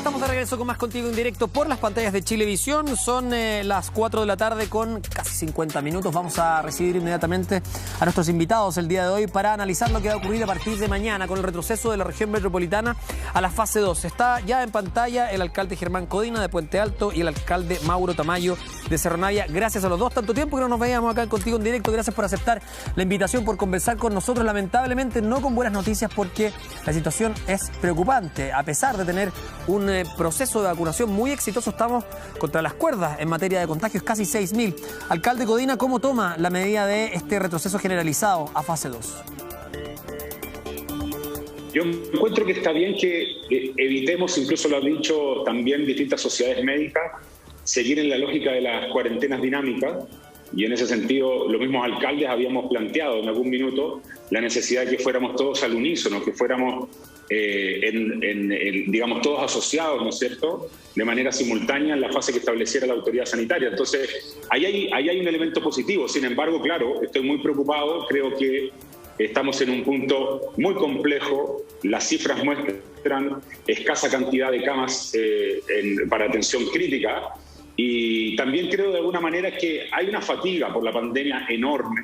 Estamos de regreso con más Contigo en Directo por las pantallas de Chilevisión. Son las 4 de la tarde con casi 50 minutos. Vamos a recibir inmediatamente a nuestros invitados el día de hoy para analizar lo que va a ocurrir a partir de mañana con el retroceso de la región metropolitana a la fase 2. Está ya en pantalla el alcalde Germán Codina de Puente Alto y el alcalde Mauro Tamayo de Cerro Navia. Gracias a los dos. Tanto tiempo que no nos veíamos acá en Contigo en Directo. Gracias por aceptar la invitación, por conversar con nosotros. Lamentablemente no con buenas noticias porque la situación es preocupante. A pesar de tener un proceso de vacunación muy exitoso, estamos contra las cuerdas en materia de contagios, casi 6.000. Alcalde Codina, ¿cómo toma la medida de este retroceso generalizado a fase 2? Yo encuentro que está bien que evitemos, incluso lo han dicho también distintas sociedades médicas, seguir en la lógica de las cuarentenas dinámicas, y en ese sentido los mismos alcaldes habíamos planteado en algún minuto la necesidad de que fuéramos todos al unísono, que fuéramos digamos, todos asociados, ¿no es cierto?, de manera simultánea en la fase que estableciera la autoridad sanitaria. Entonces, ahí hay un elemento positivo. Sin embargo, claro, estoy muy preocupado. Creo que estamos en un punto muy complejo. Las cifras muestran escasa cantidad de camas para atención crítica. Y también creo de alguna manera que hay una fatiga por la pandemia enorme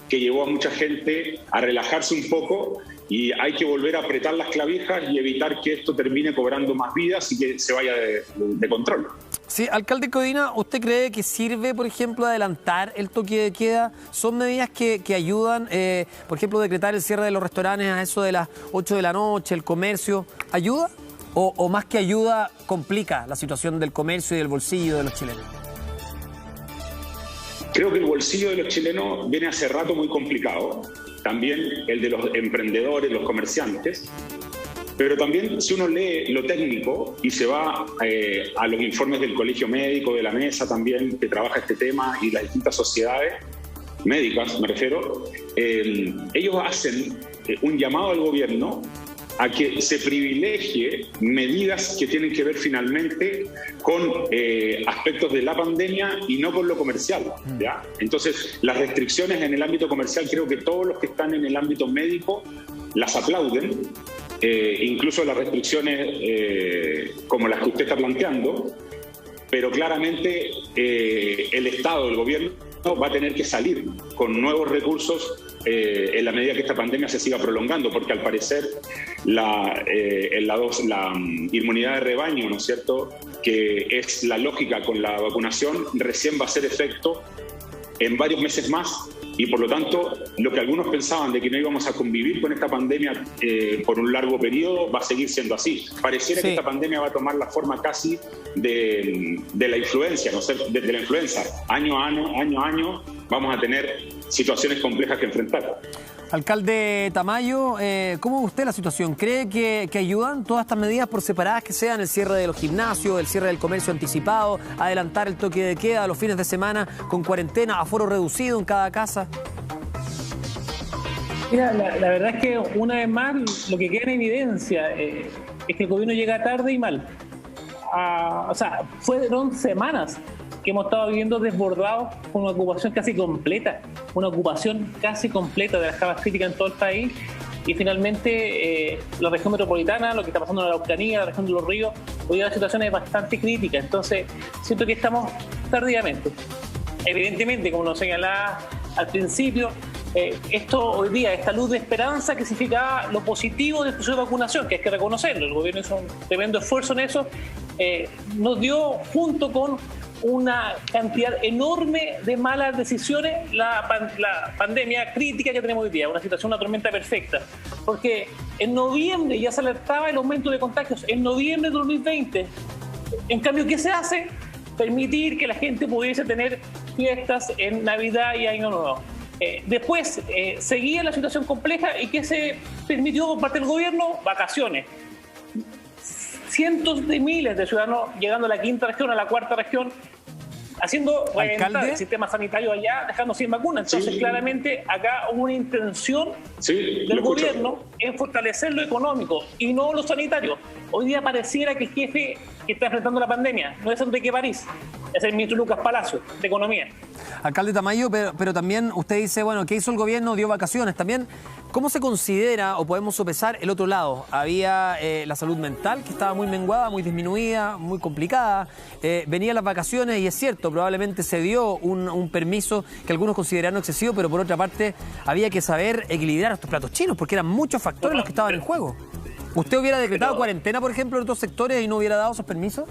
que llevó a mucha gente a relajarse un poco, y hay que volver a apretar las clavijas y evitar que esto termine cobrando más vidas y que se vaya de control. Sí, alcalde Codina, ¿usted cree que sirve, por ejemplo, adelantar el toque de queda? ¿Son medidas que ayudan, por ejemplo, decretar el cierre de los restaurantes a eso de las 8 de la noche, el comercio? ¿Ayuda? ¿O más que ayuda, complica la situación del comercio y del bolsillo de los chilenos? Creo que el bolsillo de los chilenos viene hace rato muy complicado. También el de los emprendedores, los comerciantes. Pero también, si uno lee lo técnico y se va a los informes del Colegio Médico, de la Mesa también, que trabaja este tema, y las distintas sociedades médicas, me refiero, ellos hacen un llamado al gobierno a que se privilegie medidas que tienen que ver finalmente con aspectos de la pandemia y no con lo comercial, ¿ya? Entonces, las restricciones en el ámbito comercial, creo que todos los que están en el ámbito médico las aplauden, incluso las restricciones como las que usted está planteando, pero claramente el Estado, el gobierno, va a tener que salir con nuevos recursos en la medida que esta pandemia se siga prolongando, porque al parecer la inmunidad de rebaño, ¿no es cierto?, que es la lógica con la vacunación, recién va a hacer efecto en varios meses más, y por lo tanto lo que algunos pensaban de que no íbamos a convivir con esta pandemia por un largo periodo va a seguir siendo así. Pareciera que esta pandemia va a tomar la forma casi de la influencia, ¿no? De la influenza. Año a año vamos a tener situaciones complejas que enfrentar. Alcalde Tamayo, ¿cómo ve usted la situación? ¿Cree que ayudan todas estas medidas por separadas, que sean el cierre de los gimnasios, el cierre del comercio anticipado, adelantar el toque de queda, los fines de semana con cuarentena, aforo reducido en cada casa? Mira, la verdad es que una vez más lo que queda en evidencia es que el gobierno llega tarde y mal. O sea, fueron semanas que hemos estado viviendo desbordados con una ocupación casi completa de las camas críticas en todo el país, y finalmente la región metropolitana, lo que está pasando en la Araucanía, la región de los ríos, hoy día la situación es bastante crítica. Entonces siento que estamos tardíamente. Evidentemente, como nos señalaba al principio, esto hoy día, esta luz de esperanza que significa lo positivo del proceso de vacunación, que hay que reconocerlo, el gobierno hizo un tremendo esfuerzo en eso, nos dio, junto con una cantidad enorme de malas decisiones, la pandemia crítica que tenemos hoy día, una situación, una tormenta perfecta. Porque en noviembre ya se alertaba el aumento de contagios, en noviembre de 2020. En cambio, ¿qué se hace? Permitir que la gente pudiese tener fiestas en Navidad y Año Nuevo. Después seguía la situación compleja, y ¿qué se permitió por parte del gobierno? Vacaciones. Cientos de miles de ciudadanos llegando a la quinta región, a la cuarta región, haciendo reventar el sistema sanitario allá, dejando sin vacunas. Entonces, claramente, acá hubo una intención del gobierno en fortalecer lo económico y no lo sanitario. Hoy día pareciera que el jefe que está enfrentando la pandemia no es Enrique París, es el ministro Lucas Palacio, de Economía. Alcalde Tamayo, pero también usted dice, bueno, ¿qué hizo el gobierno? Dio vacaciones. También ¿Cómo se considera o podemos sopesar el otro lado? Había la salud mental, que estaba muy menguada, muy disminuida, muy complicada. Venían las vacaciones y es cierto, probablemente se dio un permiso que algunos consideraron excesivo, pero por otra parte había que saber equilibrar estos platos chinos, porque eran muchos factores los que estaban en juego. ¿Usted hubiera decretado cuarentena, por ejemplo, en otros sectores y no hubiera dado esos permisos?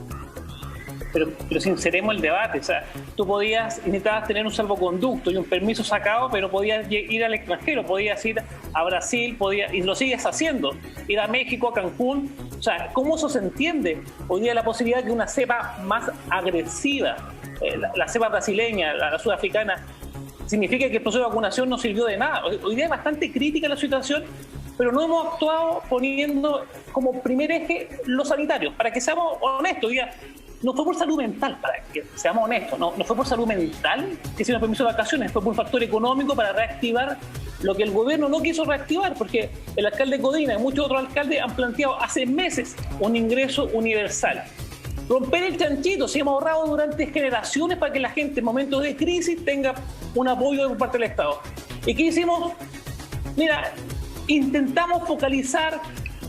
Pero sinceremos el debate, o sea, tú necesitabas tener un salvoconducto y un permiso sacado, pero podías ir al extranjero, podías ir a Brasil, y lo sigues haciendo, ir a México, a Cancún, o sea, ¿cómo eso se entiende? Hoy día la posibilidad de que una cepa más agresiva, la cepa brasileña, la sudafricana, significa que el proceso de vacunación no sirvió de nada. Hoy día es bastante crítica la situación, pero no hemos actuado poniendo como primer eje los sanitarios, para que seamos honestos. Hoy día no fue por salud mental, para que seamos honestos, no fue por salud mental que se nos permiso de vacaciones, fue por un factor económico para reactivar lo que el gobierno no quiso reactivar, porque el alcalde Codina y muchos otros alcaldes han planteado hace meses un ingreso universal. Romper el chanchito, se hemos ahorrado durante generaciones para que la gente en momentos de crisis tenga un apoyo por parte del Estado. ¿Y qué hicimos? Mira, intentamos focalizar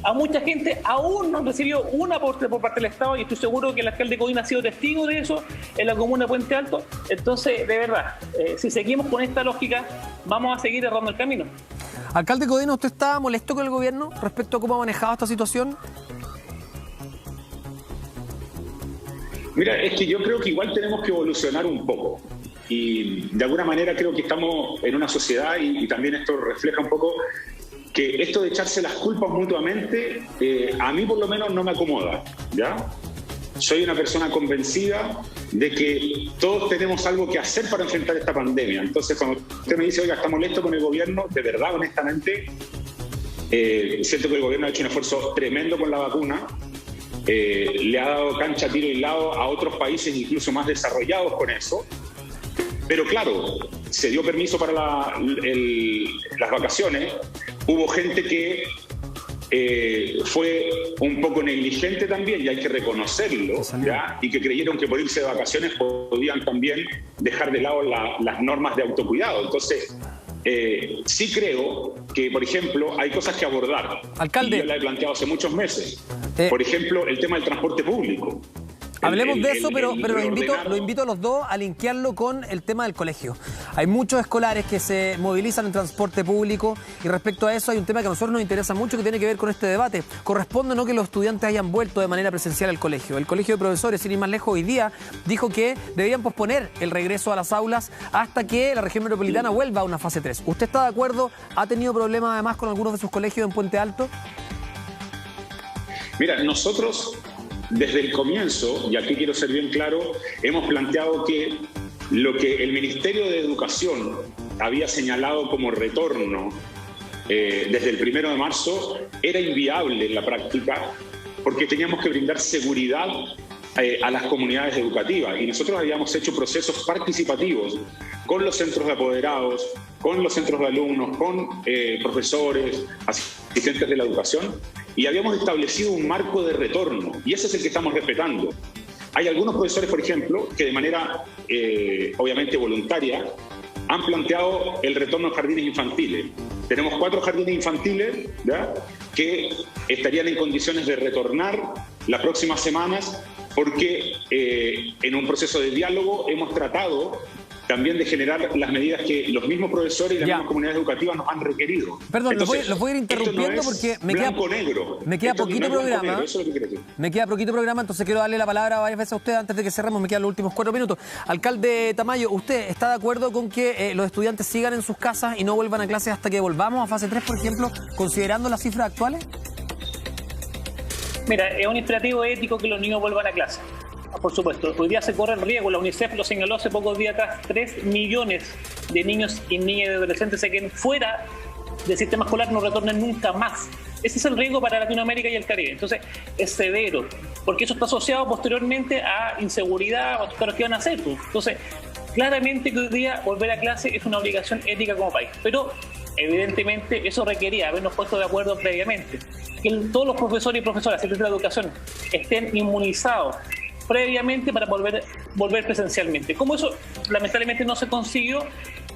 a mucha gente, aún no recibió un aporte por parte del Estado, y estoy seguro que el alcalde Codina ha sido testigo de eso en la comuna de Puente Alto. Entonces, de verdad, si seguimos con esta lógica, vamos a seguir errando el camino. Alcalde Codina, ¿usted está molesto con el gobierno respecto a cómo ha manejado esta situación? Mira, es que yo creo que igual tenemos que evolucionar un poco. Y de alguna manera creo que estamos en una sociedad, y también esto refleja un poco que esto de echarse las culpas mutuamente, a mí por lo menos no me acomoda, ¿ya? Soy una persona convencida de que todos tenemos algo que hacer para enfrentar esta pandemia. Entonces, cuando usted me dice, oiga, está molesto con el gobierno, de verdad, honestamente, siento que el gobierno ha hecho un esfuerzo tremendo con la vacuna, le ha dado cancha, tiro y lado a otros países incluso más desarrollados con eso. Pero claro, se dio permiso para las vacaciones. Hubo gente que fue un poco negligente también, y hay que reconocerlo, ¿ya? Y que creyeron que por irse de vacaciones podían también dejar de lado las normas de autocuidado. Entonces, sí creo que, por ejemplo, hay cosas que abordar. Alcalde, y yo la he planteado hace muchos meses. Por ejemplo, el tema del transporte público. Hablemos de eso, pero lo invito a los dos a linkearlo con el tema del colegio. Hay muchos escolares que se movilizan en transporte público, y respecto a eso hay un tema que a nosotros nos interesa mucho, que tiene que ver con este debate. ¿Corresponde o no que los estudiantes hayan vuelto de manera presencial al colegio? El Colegio de Profesores, sin ir más lejos, hoy día dijo que debían posponer el regreso a las aulas hasta que la región metropolitana vuelva a una fase 3. ¿Usted está de acuerdo? ¿Ha tenido problemas además con algunos de sus colegios en Puente Alto? Mira, nosotros desde el comienzo, y aquí quiero ser bien claro, hemos planteado que lo que el Ministerio de Educación había señalado como retorno desde el 1 de marzo era inviable en la práctica, porque teníamos que brindar seguridad a las comunidades educativas, y nosotros habíamos hecho procesos participativos con los centros de apoderados, con los centros de alumnos, con profesores, asistentes de la educación, y habíamos establecido un marco de retorno, y ese es el que estamos respetando. Hay algunos profesores, por ejemplo, que de manera obviamente voluntaria han planteado el retorno a jardines infantiles. Tenemos 4 jardines infantiles, ¿ya?, que estarían en condiciones de retornar las próximas semanas, porque en un proceso de diálogo hemos tratado también de generar las medidas que los mismos profesores y las mismas comunidades educativas nos han requerido. Perdón, entonces, los voy a ir interrumpiendo no porque me queda poquito programa. Me queda poquito programa, entonces quiero darle la palabra varias veces a usted antes de que cerremos. Me quedan los últimos 4 minutos. Alcalde Tamayo, ¿usted está de acuerdo con que los estudiantes sigan en sus casas y no vuelvan a clases hasta que volvamos a fase 3, por ejemplo, considerando las cifras actuales? Mira, es un imperativo ético que los niños vuelvan a clase. Por supuesto, hoy día se corre el riesgo, la UNICEF lo señaló hace pocos días atrás, 3 millones de niños y niñas y adolescentes se queden fuera del sistema escolar, no retornen nunca más. Ese es el riesgo para Latinoamérica y el Caribe. Entonces, es severo, porque eso está asociado posteriormente a inseguridad, a los que van a hacer. Entonces, claramente que hoy día volver a clase es una obligación ética como país, pero evidentemente eso requería habernos puesto de acuerdo previamente, que todos los profesores y profesoras de la educación estén inmunizados previamente para volver presencialmente. Como eso lamentablemente no se consiguió,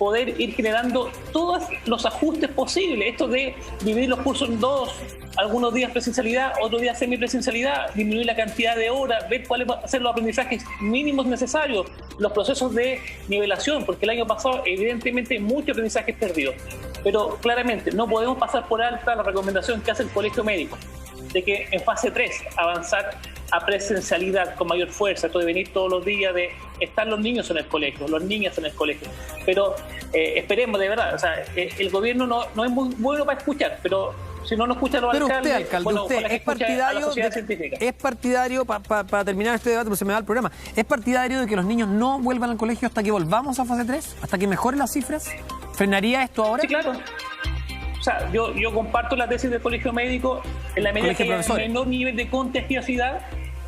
poder ir generando todos los ajustes posibles. Esto de dividir los cursos en dos, algunos días presencialidad, otros días semipresencialidad, disminuir la cantidad de horas, ver cuáles van a ser los aprendizajes mínimos necesarios, los procesos de nivelación, porque el año pasado evidentemente muchos aprendizajes perdidos. Pero claramente no podemos pasar por alta la recomendación que hace el Colegio Médico, de que en fase 3 avanzar a presencialidad con mayor fuerza, esto de venir todos los días, de estar los niños en el colegio, los niñas en el colegio. Pero esperemos, de verdad, o sea, el gobierno no es muy bueno para escuchar, pero si no nos escuchan los alcaldes... Pero usted, alcalde, bueno, usted es partidario, para terminar este debate, porque se me va el programa, ¿es partidario de que los niños no vuelvan al colegio hasta que volvamos a fase 3? ¿Hasta que mejoren las cifras? ¿Frenaría esto ahora? Sí, claro. O sea, yo comparto la tesis del Colegio Médico en la medida que haya un menor nivel de contagiosidad.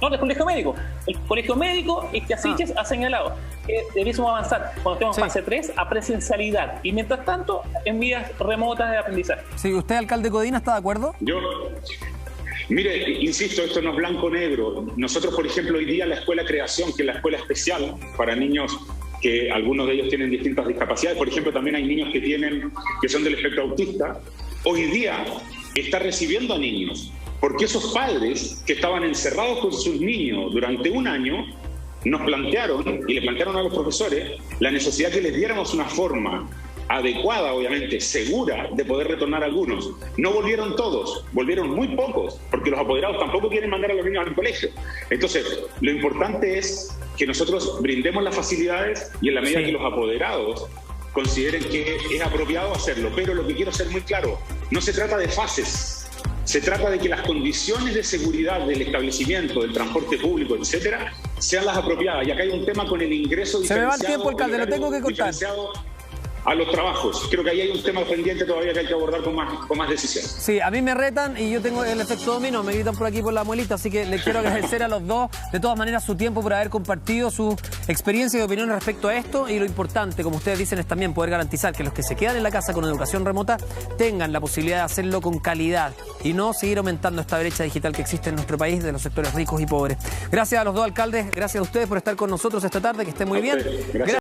No, del Colegio Médico. El Colegio Médico, Asiches ha señalado que debiésemos avanzar cuando estemos en fase 3 a presencialidad y mientras tanto en vías remotas de aprendizaje. Sí, ¿usted, alcalde Codina, está de acuerdo? Mire, insisto, esto no es blanco-negro. Nosotros, por ejemplo, hoy día la Escuela Creación, que es la escuela especial para niños que algunos de ellos tienen distintas discapacidades, por ejemplo, también hay niños que son del espectro autista, hoy día está recibiendo a niños, porque esos padres que estaban encerrados con sus niños durante un año, nos plantearon, y le plantearon a los profesores, la necesidad que les diéramos una forma adecuada, obviamente, segura, de poder retornar a algunos. No volvieron todos, volvieron muy pocos, porque los apoderados tampoco quieren mandar a los niños al colegio. Entonces, lo importante es que nosotros brindemos las facilidades y en la medida que los apoderados consideren que es apropiado hacerlo. Pero lo que quiero ser muy claro, no se trata de fases. Se trata de que las condiciones de seguridad del establecimiento, del transporte público, etcétera, sean las apropiadas. Y acá hay un tema con el ingreso diferenciado. Se me va el tiempo, alcalde, lo tengo que cortar. A los trabajos. Creo que ahí hay un tema pendiente todavía que hay que abordar con más decisión. Sí, a mí me retan y yo tengo el efecto dominó, me gritan por aquí por la muelita, así que les quiero agradecer a los dos, de todas maneras, su tiempo por haber compartido su experiencia y opiniones respecto a esto, y lo importante, como ustedes dicen, es también poder garantizar que los que se quedan en la casa con educación remota tengan la posibilidad de hacerlo con calidad y no seguir aumentando esta brecha digital que existe en nuestro país de los sectores ricos y pobres. Gracias a los dos alcaldes, gracias a ustedes por estar con nosotros esta tarde, que estén muy bien. Gracias.